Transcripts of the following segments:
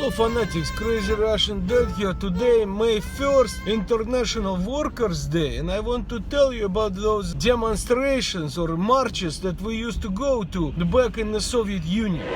Hello fanatics, Crazy Russian Dad here. Today, May 1st, International Workers' Day, and I want to tell you about those demonstrations or marches that we used to go to back in the Soviet Union.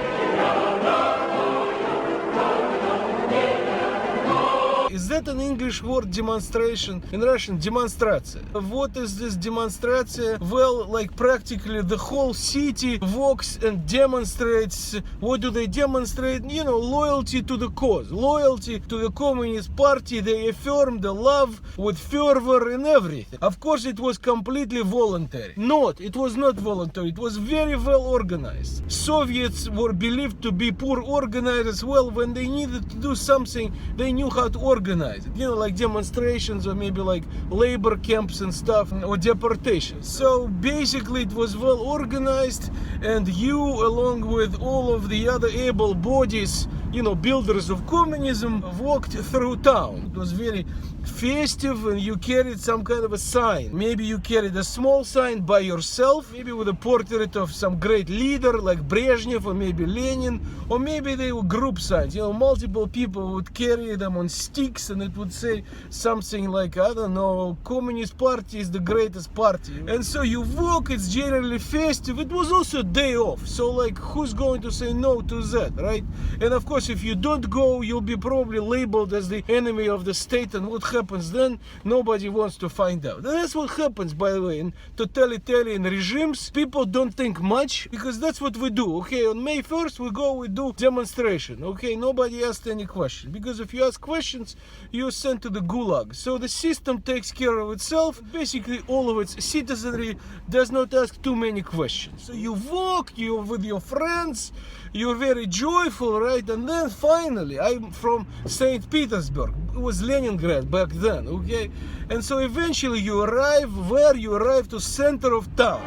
Is that an English word, demonstration? In Russian, demonstraция. What is this demonstraция? Well, like practically the whole city walks and demonstrates. What do they demonstrate? You know, loyalty to the cause, loyalty to the Communist Party. They affirm the love with fervor and everything. Of course, it was completely voluntary. It was not voluntary. It was very well organized. Soviets were believed to be poor organized as well. When they needed to do something, they knew how to organize it, you know, like demonstrations or maybe like labor camps and stuff, or deportations. So basically it was well organized, and you, along with all of the other able bodies, you know, builders of communism, walked through town. It was very festive, and you carried some kind of a sign. Maybe you carried a small sign by yourself, maybe with a portrait of some great leader like Brezhnev or maybe Lenin, or maybe they were group signs. You know, multiple people would carry them on sticks, and it would say something like, I don't know, Communist Party is the greatest party. And so you walk, it's generally festive. It was also a day off, so like, who's going to say no to that, right? And of course, if you don't go, you'll be probably labeled as the enemy of the state, and what happens then? Nobody wants to find out. And that's what happens, by the way, in totalitarian regimes. People don't think much, because that's what we do. Okay, on May 1st we do demonstration. Okay, nobody asked any question, because if you ask questions, you're sent to the gulag. So the system takes care of itself. Basically, all of its citizenry does not ask too many questions. So you walk, you're with your friends, you're very joyful, right? And then finally, I'm from St. Petersburg. It was Leningrad back then, okay? And so eventually you arrive to center of town.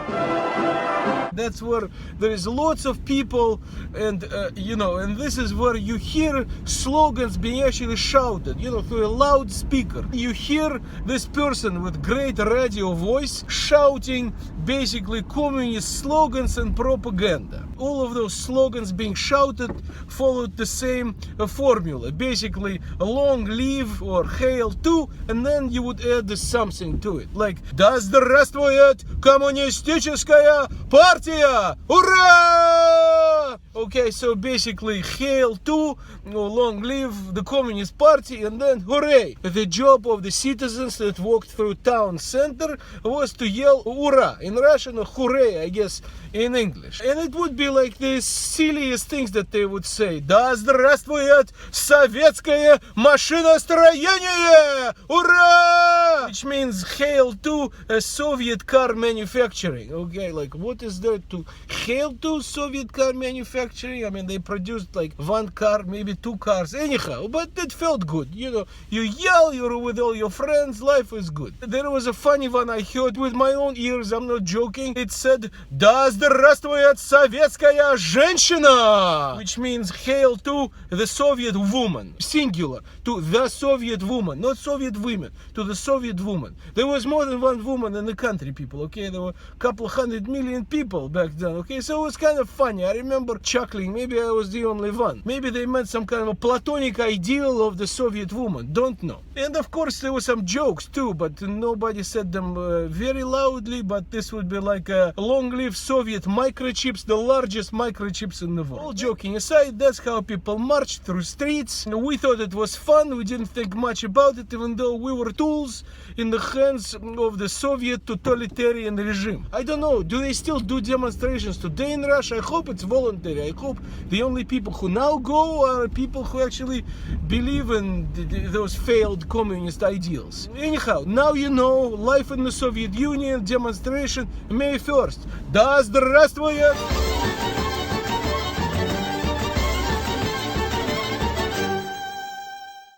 That's where there is lots of people, and you know, and this is where you hear slogans being actually shouted, you know, through a loudspeaker. You hear this person with great radio voice shouting basically communist slogans and propaganda. All of those slogans being shouted followed the same formula. Basically, long live or hail to, and then you would add something to it, like "Да здравствует коммунистическая партия! Ура!" Okay, so basically, hail to, or long live the Communist Party, and then hooray! The job of the citizens that walked through town center was to yell "Ura" in Russian, or hooray, I guess, in English. And it would be like the silliest things that they would say. "Да здравствует советское машиностроение! Ура!" Which means hail to Soviet car manufacturing. Okay, like, what is there to hail to Soviet car manufacturing? I mean, they produced like one car, maybe two cars, anyhow, but it felt good. You know, you yell, you're with all your friends, life is good. There was a funny one I heard with my own ears, I'm not joking. It said, "Да здравствует советская женщина!" Which means hail to the Soviet woman, singular, to the Soviet woman, not Soviet women, to the Soviet woman. There was more than one woman in the country, people, okay? There were a couple 100 million people back then, okay? So it was kind of funny. I remember chuckling. Maybe I was the only one. Maybe they meant some kind of a platonic ideal of the Soviet woman. Don't know. And of course, there were some jokes too, but nobody said them very loudly. But this would be like a long live Soviet microchips, the largest microchips in the world. All joking aside, that's how people marched through streets. We thought it was fun. We didn't think much about it, even though we were tools in the hands of the Soviet totalitarian regime. I don't know, do they still do demonstrations today in Russia? I hope it's voluntary. I hope the only people who now go are people who actually believe in those failed communist ideals. Anyhow, now you know, life in the Soviet Union, demonstration, May 1st. Да здравствует!